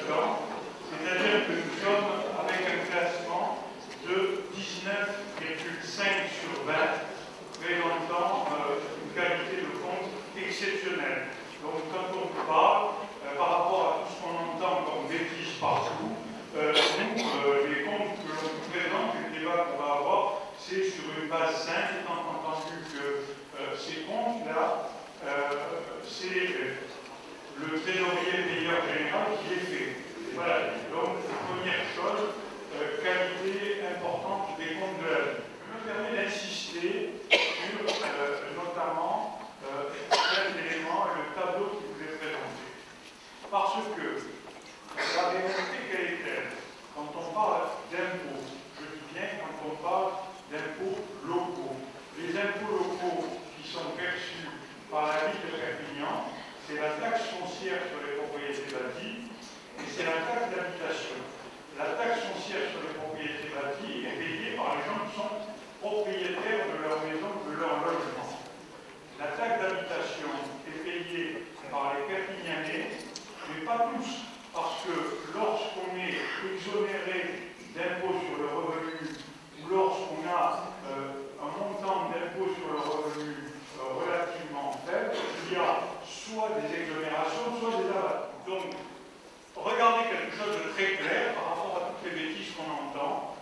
habitants, c'est-à-dire que nous sommes avec un classement de 19,5 sur 20, présentant une qualité de compte exceptionnelle. Donc quand on parle, par rapport à tout ce qu'on entend comme bêtises partout, les comptes que l'on présente, les débats qu'on va avoir, c'est sur une base simple, étant entendu que ces comptes-là, c'est le trésorier payeur général qui les fait. Voilà, donc première chose, qualité importante des comptes de la vie. Je me permets d'insister sur notamment cet élément et le tableau qui vous est présenté. Parce que la réalité, quelle est-elle? Quand on parle d'impôts, je dis bien quand on parle d'impôts locaux. Les impôts locaux qui sont perçus par la ville de Perpignan, c'est la taxe foncière sur les propriétés bâties et c'est la taxe d'habitation. La taxe foncière sur les propriétés bâties est payée par les gens qui sont propriétaires de leur maison, de leur logement. La taxe d'habitation est payée par les Perpignanais, mais pas tous, parce que lorsqu'on est exonéré d'impôt sur le revenu, ou lorsqu'on a un montant d'impôt sur le revenu relativement faible, il y a soit des exonérations, soit des abattements. Donc, regardez quelque chose de très clair par rapport à toutes les bêtises qu'on entend.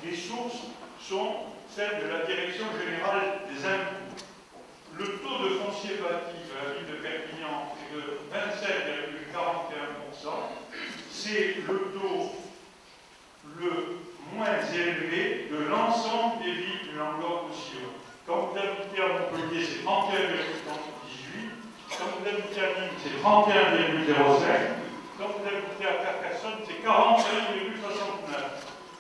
Les sources sont celles de la Direction générale des impôts. Le taux de foncier bâti de la ville de Perpignan est de 27,41%. C'est le taux le moins élevé de l'ensemble des villes du Languedoc-Roussillon. Quand vous habitez à Montpellier, c'est 31,78. Quand vous habitez à Nîmes, c'est 31,05. Quand vous habitez à Carcassonne, c'est 41,69.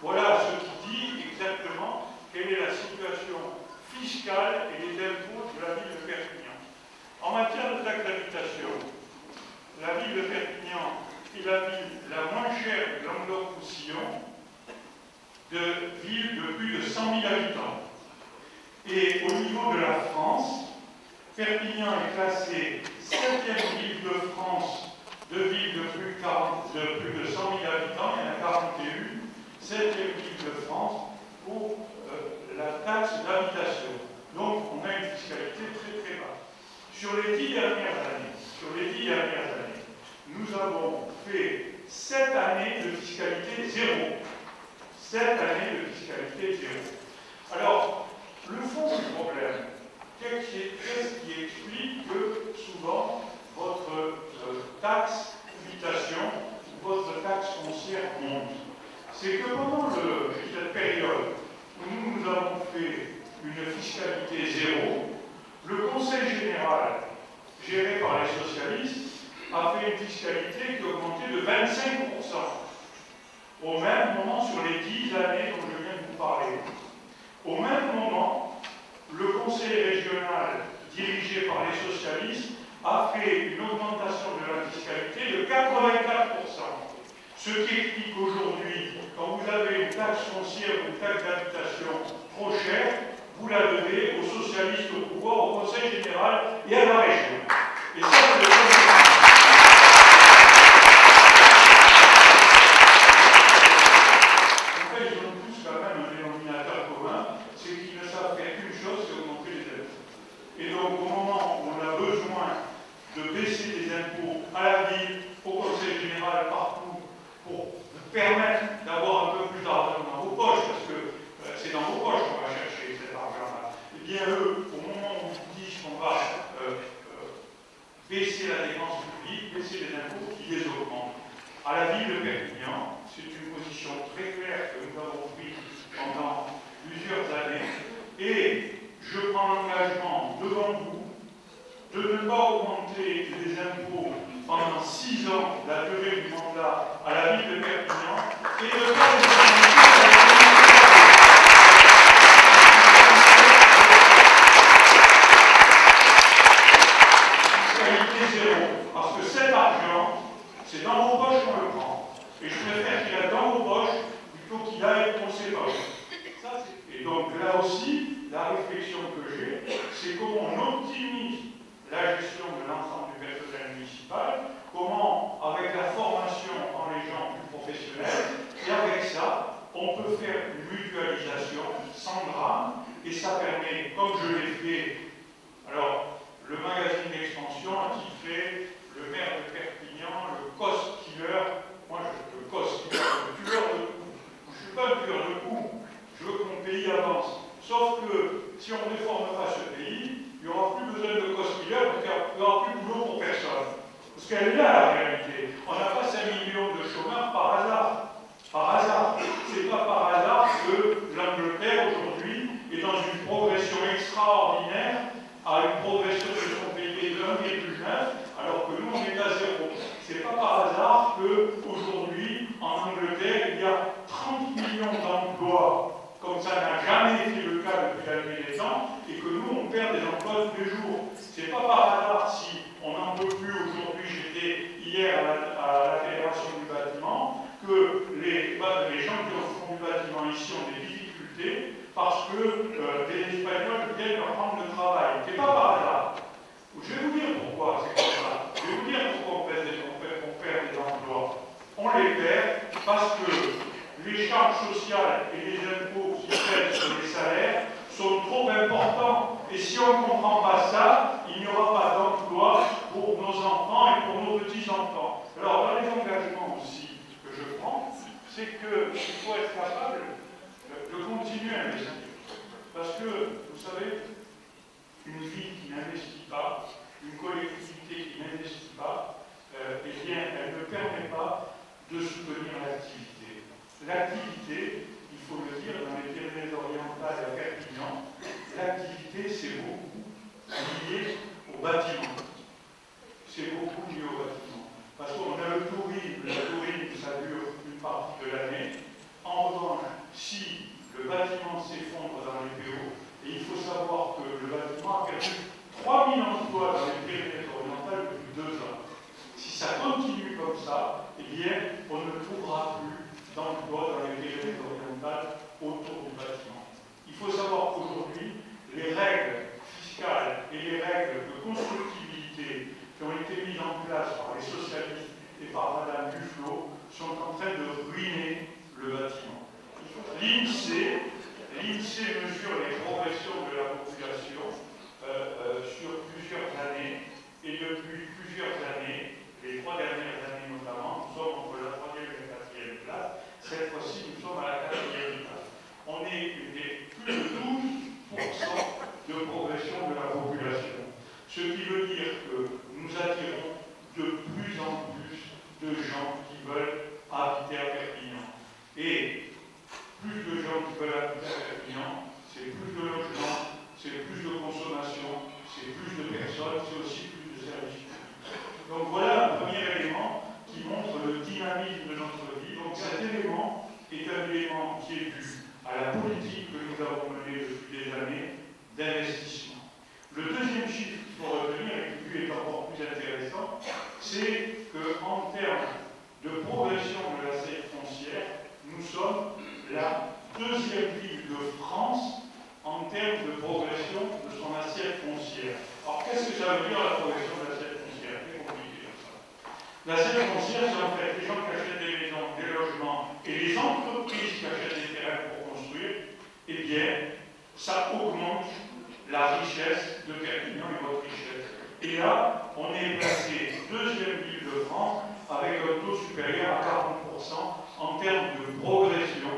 Voilà ce qui dit exactement quelle est la situation fiscale et les impôts de la ville de Perpignan. En matière de taxe d'habitation, la ville de Perpignan est la ville la moins chère du Languedoc-Roussillon, de villes de plus de 100 000 habitants. Et au niveau de la France, Perpignan est classée 7e ville de France, de villes de plus de 100 000 habitants, il y en a 41, 7e ville de France pour la taxe d'habitation. Donc on a une fiscalité très très basse. Sur les 10 dernières années, nous avons fait 7 années de fiscalité zéro. 7 années de fiscalité zéro. Alors, le fond du problème, qu'est-ce qui explique que souvent votre taxe d'habitation ou votre taxe foncière monte? C'est que pendant cette période où nous avons fait une fiscalité zéro, le Conseil général, géré par les socialistes, a fait une fiscalité qui a augmenté de 25%. Au même moment, sur les 10 années dont je viens de vous parler. Au même moment, le Conseil régional, dirigé par les socialistes, a fait une augmentation de la fiscalité de 84%. Ce qui explique qu'aujourd'hui, quand vous avez une taxe foncière ou une taxe d'habitation trop chère, vous la devez aux socialistes au pouvoir, au Conseil général et à la région. Et ça, c'est le Et donc, au moment où on a besoin de baisser les impôts à la ville, au Conseil général, partout, pour permettre d'avoir un peu plus d'argent dans vos poches, parce que c'est dans vos poches qu'on va chercher cet argent-là, eh bien, eux, au moment où ils disent qu'on va baisser la dépense publique, baisser les impôts, ils les augmentent. À la ville de Perpignan, c'est une position très claire que nous avons prise pendant plusieurs années, et je prends l'engagement devant vous de ne pas augmenter les impôts pendant 6 ans, la durée du mandat à la ville de Perpignan, et de ne pas les augmenter fiscalité zéro. Parce que cet argent, c'est dans vos poches qu'on le prend. Et je préfère qu'il aille dans vos poches plutôt qu'il aille dans ses poches. Et donc là aussi, la réflexion que j'ai, c'est comment on optimise la gestion de l'ensemble du personnel municipal, comment, avec la formation en et ça permet, comme je l'ai fait, alors le magazine d'expansion a titré le maire de Perpignan, le cost killer. Moi, le cost killer, le tueur de coups. Je ne suis pas le tueur de coups, je veux que mon pays avance. Sauf que si on ne réforme pas ce pays, il n'y aura plus besoin de cost killer, parce qu'il n'y aura plus de boulot pour personne. Parce qu'elle est là la réalité. On n'a pas 5 millions de chômeurs par hasard. Par hasard. C'est pas par hasard que l'Angleterre aujourd'hui est dans une progression extraordinaire, à une progression de son PIB de 1,9, alors que nous on est à 0. C'est pas par hasard qu'aujourd'hui, en Angleterre, il y a 30 millions d'emplois, comme ça n'a jamais été le cas depuis la nuit des temps, et que nous on perd des emplois tous les jours. C'est pas par hasard si on n'en peut plus aujourd'hui. J'étais hier à la Fédération du bâtiment, que les gens qui font du bâtiment ici ont des difficultés parce que les Espagnols viennent leur prendre le travail. C'est pas par hasard. Je vais vous dire pourquoi c'est comme ça. Je vais vous dire pourquoi on perd des emplois. On les perd parce que les charges sociales et les impôts qui prennent sur les salaires sont trop importants. Et si on ne comprend pas ça, il n'y aura pas d'emploi pour nos enfants et pour nos petits-enfants. Alors, dans les engagements aussi que je prends, c'est qu'il faut être capable de continuer à investir. Parce que, vous savez, une ville qui n'investit pas, une collectivité qui n'investit pas, eh bien, elle ne permet pas de soutenir l'activité. L'activité, il faut le dire, dans les Pyrénées-Orientales et à Perpignan, l'activité, c'est beaucoup lié au bâtiment. C'est beaucoup lié au bâtiment. Parce qu'on a le tourisme, ça dure une partie de l'année. En revanche, si le bâtiment s'effondre dans les PO, et il faut savoir que le bâtiment a perdu 3000 emplois dans les Pyrénées-Orientales depuis 2 ans. Si ça continue comme ça, eh bien, on ne trouvera plus d'emplois dans les Pyrénées-Orientales autour du bâtiment. Il faut savoir qu'aujourd'hui, les règles fiscales et les règles de constructibilité qui ont été mises en place par les socialistes et par Madame Duflot sont en train de ruiner le bâtiment. L'INSEE mesure les progressions de la population sur plusieurs années, et depuis plusieurs années, les 3 dernières années notamment, nous sommes entre la 3e et la 4e place. Cette fois-ci, nous sommes à la 4e place. On est plus de 12% de progression de la population. Ce qui veut dire que nous attirons de plus en plus de gens qui veulent habiter à Perpignan. Et plus de gens qui veulent habiter à Perpignan, c'est plus de logements, c'est plus de consommation, c'est plus de personnes, c'est aussi plus de services publics. Donc voilà un premier élément qui montre le dynamisme de notre vie. Donc cet élément est un élément qui est dû à la politique que nous avons menée depuis des années d'investissement. Le deuxième chiffre qu'il faut retenir, et qui lui est encore plus intéressant, c'est qu'en termes de progression de la l'assiette foncière, nous sommes la 2e ville de France en termes de progression de son assiette foncière. Alors qu'est-ce que ça veut dire la progression de l'assiette foncière? C'est compliqué comme ça. L'assiette foncière, c'est en fait les gens qui achètent des maisons, des logements, et les entreprises qui achètent des terrains pour construire. Eh bien, ça augmente la richesse de Perpignan et votre richesse. Et là, on est placé 2e ville de France avec un taux supérieur à 40% en termes de progression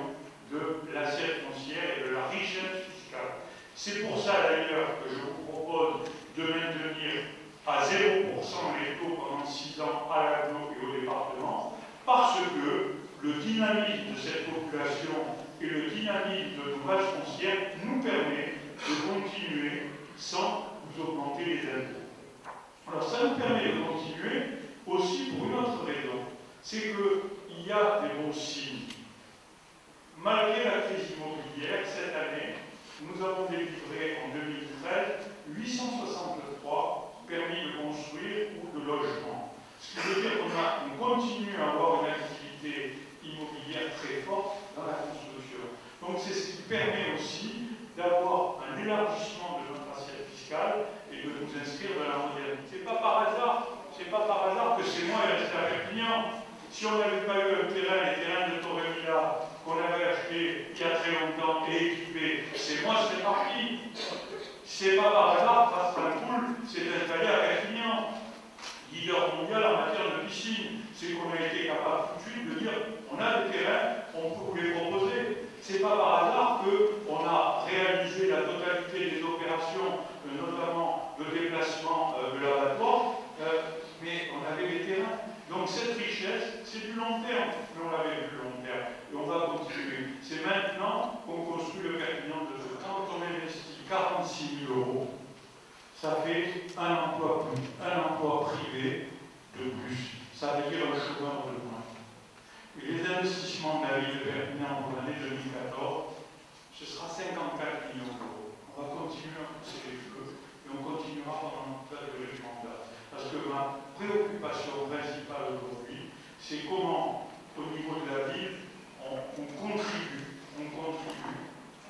de l'assiette foncière et de la richesse fiscale. C'est pour ça d'ailleurs que je vous propose de maintenir à 0% les taux pendant 6 ans à l'agglo et au département, parce que le dynamisme de cette population et le dynamisme de nos bases foncières nous permet de continuer sans vous augmenter les impôts. Alors ça nous permet de continuer aussi pour une autre raison, c'est qu'il y a des bons signes. Malgré la crise immobilière, cette année, nous avons délivré en 2013 863 permis de construire ou de logement. Ce qui veut dire qu'on continue à avoir une activité immobilière très forte dans la construction. Donc c'est ce qui permet aussi d'avoir un élargissement de notre assiette fiscale et de nous inscrire dans la modernité. C'est pas par hasard que c'est moi resté à Perpignan. Si on n'avait pas eu un terrain, les terrains de Torrevilla qu'on avait acheté il y a très longtemps et équipé, c'est moi, c'est parti. C'est pas par hasard, Trastrapoul s'est installé à Perpignan, leader mondial en matière de piscine. C'est qu'on a été capable tout de suite de dire on a des terrains, on peut vous les proposer. C'est pas par hasard qu'on a réalisé la totalité des opérations, notamment de déplacement de l'abattoir, mais on avait des terrains. Donc cette richesse, c'est du long terme, mais on l'avait du long terme, et on va continuer. C'est maintenant qu'on construit le Perpignan de ce temps. Quand on investit 46 000 €, ça fait un emploi privé de plus. Ça veut dire un chômeur de moins. Et les investissements de la ville de Perpignan pour l'année 2014, ce sera 54 millions €. On va continuer à pousser les feux, et on continuera pendant toute la durée du mandat. Parce que ma préoccupation principale aujourd'hui, c'est comment, au niveau de la ville, on contribue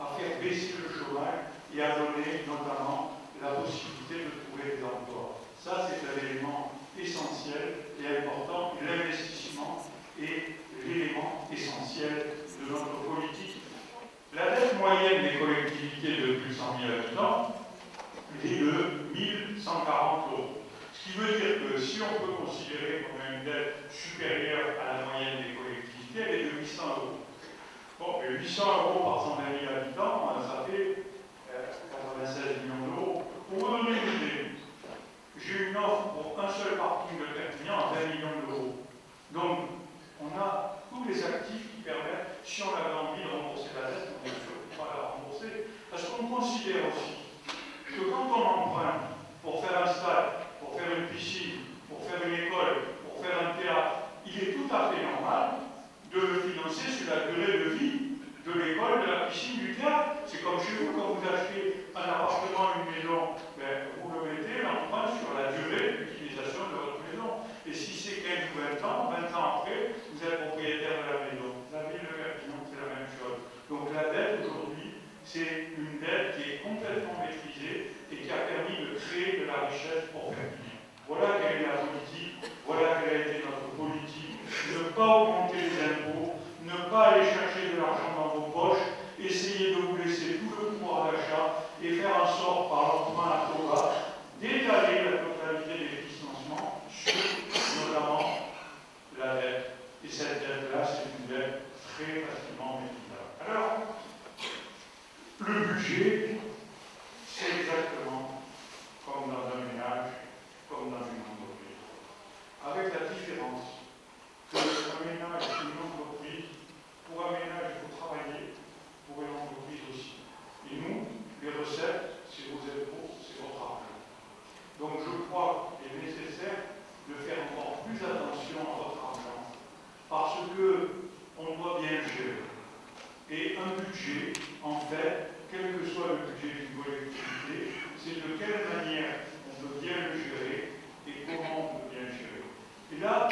à faire baisser le chômage et à donner notamment la possibilité de trouver des emplois. Ça, c'est un élément essentiel et important. L'investissement est l'élément essentiel de notre politique. La dette moyenne des collectivités de plus de 100 000 habitants est de 1 140 €. Ce qui veut dire que si on peut considérer qu'on a une dette supérieure à la moyenne des collectivités, elle est de 800 €. Bon, mais 800 € par 120 000 habitants, ça fait 96 millions d'euros. Pour vous donner une idée, j'ai une offre pour un seul parking de Perpignan à 20 millions d'euros. Donc, on a tous les actifs qui permettent, si on avait envie de rembourser la dette, on ne peut pas la rembourser. Parce qu'on considère aussi que quand on emprunte pour faire un stade, pour faire une piscine, pour faire une école, pour faire un théâtre, il est tout à fait normal de le financer sur la durée de vie de l'école, de la piscine, du théâtre. C'est comme chez vous, quand vous achetez un appartement, une maison, ben, vous le mettez, l'emprunt sur la durée d'utilisation de votre maison. Et si c'est 15 ou 20 ans après, vous êtes propriétaire de la maison. La ville de Perpignan, c'est la même chose. Donc la dette aujourd'hui, c'est une dette qui est complètement maîtrisée et qui a permis de créer de la richesse pour Perpignan. Voilà quelle est la politique, voilà quelle a été notre politique. Ne pas augmenter les impôts, ne pas aller chercher de l'argent dans vos poches, essayer de vous laisser tout le pouvoir d'achat et faire en sorte, par l'emprunt à taux bas, d'étaler la totalité des financements sur notamment la dette. Et cette dette-là, c'est une dette très facilement maîtrisable. Alors, le budget, c'est exactement comme dans un ménage, comme dans une entreprise. Avec la différence que un ménage et une entreprise, pour un ménage, il faut travailler, pour une entreprise aussi. Et nous, les recettes, c'est vos impôts, c'est votre argent. Donc je crois qu'il est nécessaire de faire encore plus attention à votre argent, parce qu'on doit bien le gérer. Et un budget, en fait, quel que soit le budget d'une collectivité, c'est de quelle manière on peut bien le gérer et comment on peut bien le gérer. Et là,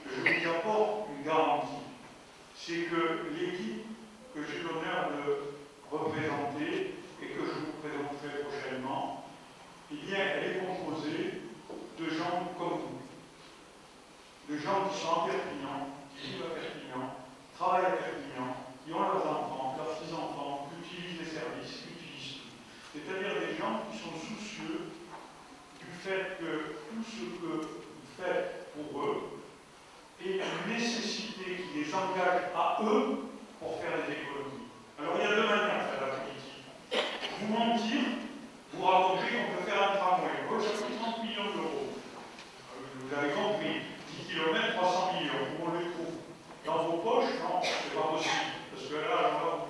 je vous apporte une garantie. C'est que l'équipe que j'ai l'honneur de représenter et que je vous présenterai prochainement, eh bien, elle est composée de gens comme vous. De gens qui sont à Perpignan, qui vivent à Perpignan, travaillent à Perpignan, qui ont leurs enfants, leurs petits-enfants, qui utilisent les services, qui utilisent tout. C'est-à-dire des gens qui sont soucieux du fait que tout ce que vous faites pour eux est une nécessité qui les engage à eux pour faire des économies. Alors il y a deux manières de faire la politique. Vous mentir, vous raconter qu'on peut faire un tramway. Oh, ça coûte 30 millions d'euros. Vous avez compris, 10 km, 300 millions, où on les trouve. Dans vos poches, non, c'est pas possible. Parce que là, alors,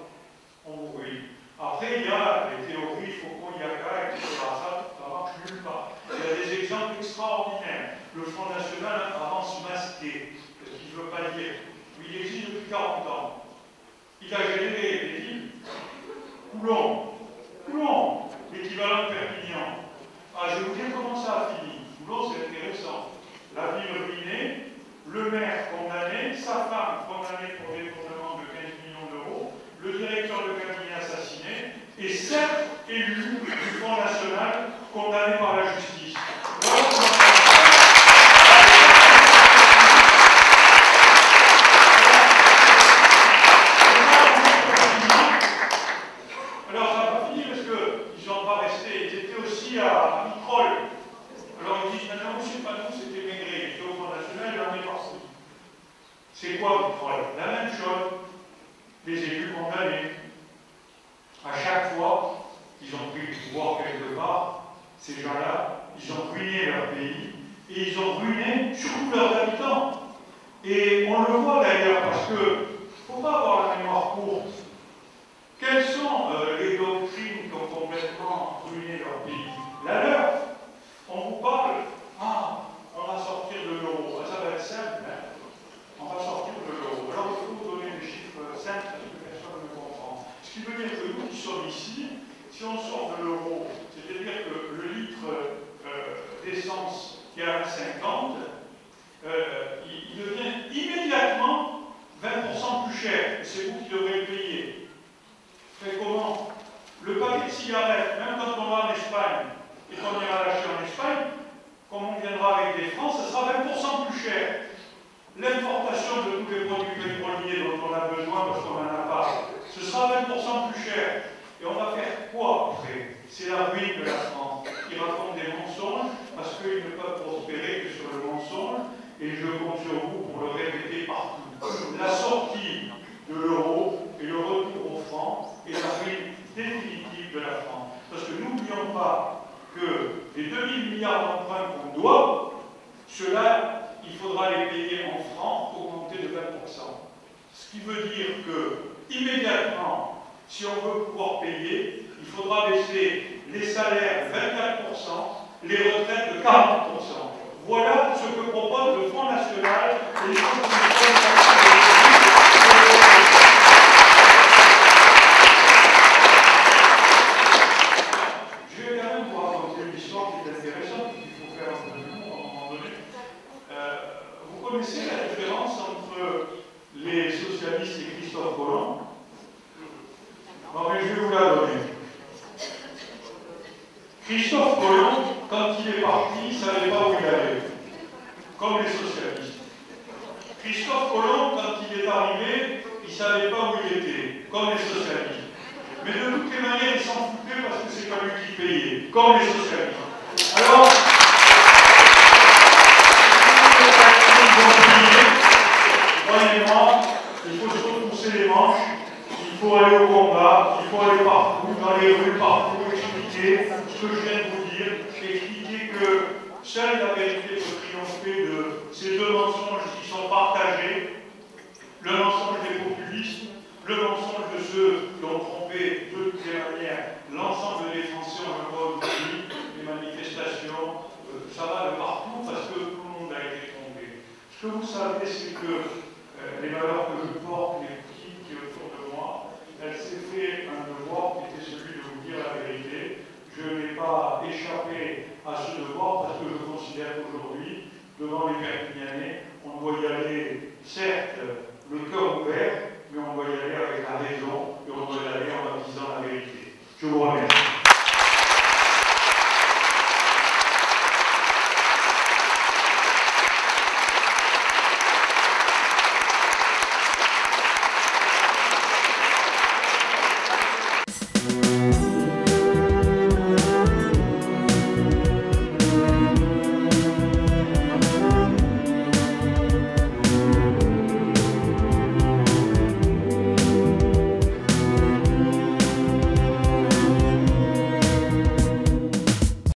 on vous brille. Après, il y a les théories, il faut qu'on y aille, etc. Ça marche nulle part. Il y a des exemples extraordinaires. Le Front National avance masqué. Ce qui ne veut pas dire. Il existe depuis 40 ans. Il a généré des villes. Coulon, l'équivalent de Perpignan. Ah, je vais vous dire comment ça a fini. Coulon, c'est intéressant. La ville ruinée, le maire condamné, sa femme condamnée pour détournement de 15 millions d'euros, le directeur de cabinet assassiné, et 7 élus du Front National condamnés par la justice. C'est quoi Vitrolles? La même chose. Les élus condamnés. À chaque fois qu'ils ont pris le pouvoir quelque part, ces gens-là, ils ont ruiné leur pays et ils ont ruiné surtout leurs habitants. Et on le voit d'ailleurs parce que il ne faut pas avoir la mémoire courte. Quelles sont les doctrines qui ont complètement ruiné leur pays? La leur. On vous parle, on va sortir de l'euro. Ça va être simple, hein. On va sortir de l'euro. Alors il faut vous donner des chiffres simples parce que personne ne comprend. Ce qui veut dire que nous qui sommes ici, si on sort de l'euro, c'est-à-dire que le litre d'essence qui est à 1,50, il devient immédiatement 20% plus cher. C'est vous qui devrez le payer. Mais comment? Le paquet de cigarettes, même quand on va en Espagne et qu'on ira l'acheter en Espagne, comme on viendra avec des francs, ça sera 20% plus cher. L'importation de tous les produits pétroliers dont on a besoin parce qu'on n'en a pas, ce sera 20% plus cher. Et on va faire quoi après? C'est la ruine de la France. Ils racontent des mensonges parce qu'ils ne peuvent prospérer que sur le mensonge. Et je compte sur vous pour le répéter partout. La sortie de l'euro et le retour au franc est la ruine définitive de la France. Parce que n'oublions pas que les 2000 milliards d'emprunts qu'on doit, ceux-là, il faudra les payer en francs, augmenter de 20%. Ce qui veut dire que, immédiatement, si on veut pouvoir payer, il faudra baisser les salaires de 24%, les retraites de 40%. Voilà ce que propose le Front National et les Je vais quand même vous raconter une histoire qui est intéressante, qu'il faut faire un peu de l'humour à un moment donné. Vous connaissez la différence entre les socialistes et Christophe Colomb? Non, mais je vais vous la donner. Christophe Colomb, quand il est parti, il ne savait pas où il allait, comme les socialistes. Christophe Colomb, quand il est arrivé, il ne savait pas où il était, comme les socialistes. Mais de toutes les manières, il s'en foutait parce que c'est pas lui qui payait, comme les socialistes. Alors, croyez-moi, il faut se retrousser les manches, il faut aller au combat, il faut aller partout, dans les rues, partout, expliquer ce que je viens de vous dire, expliquer que seule la vérité peut triompher de ces deux mensonges qui sont partagés, le mensonge des populistes, le mensonge de ceux qui ont trompé de toutes les manières l'ensemble des Français en le voit aujourd'hui, les manifestations, ça va de partout parce que tout le monde a été trompé. Ce que vous savez, c'est que les valeurs que je porte, les petits qui sont autour de moi, elle s'est fait un devoir qui était celui de vous dire la vérité. Je n'ai pas échappé à ce devoir parce que je considère qu'aujourd'hui, devant les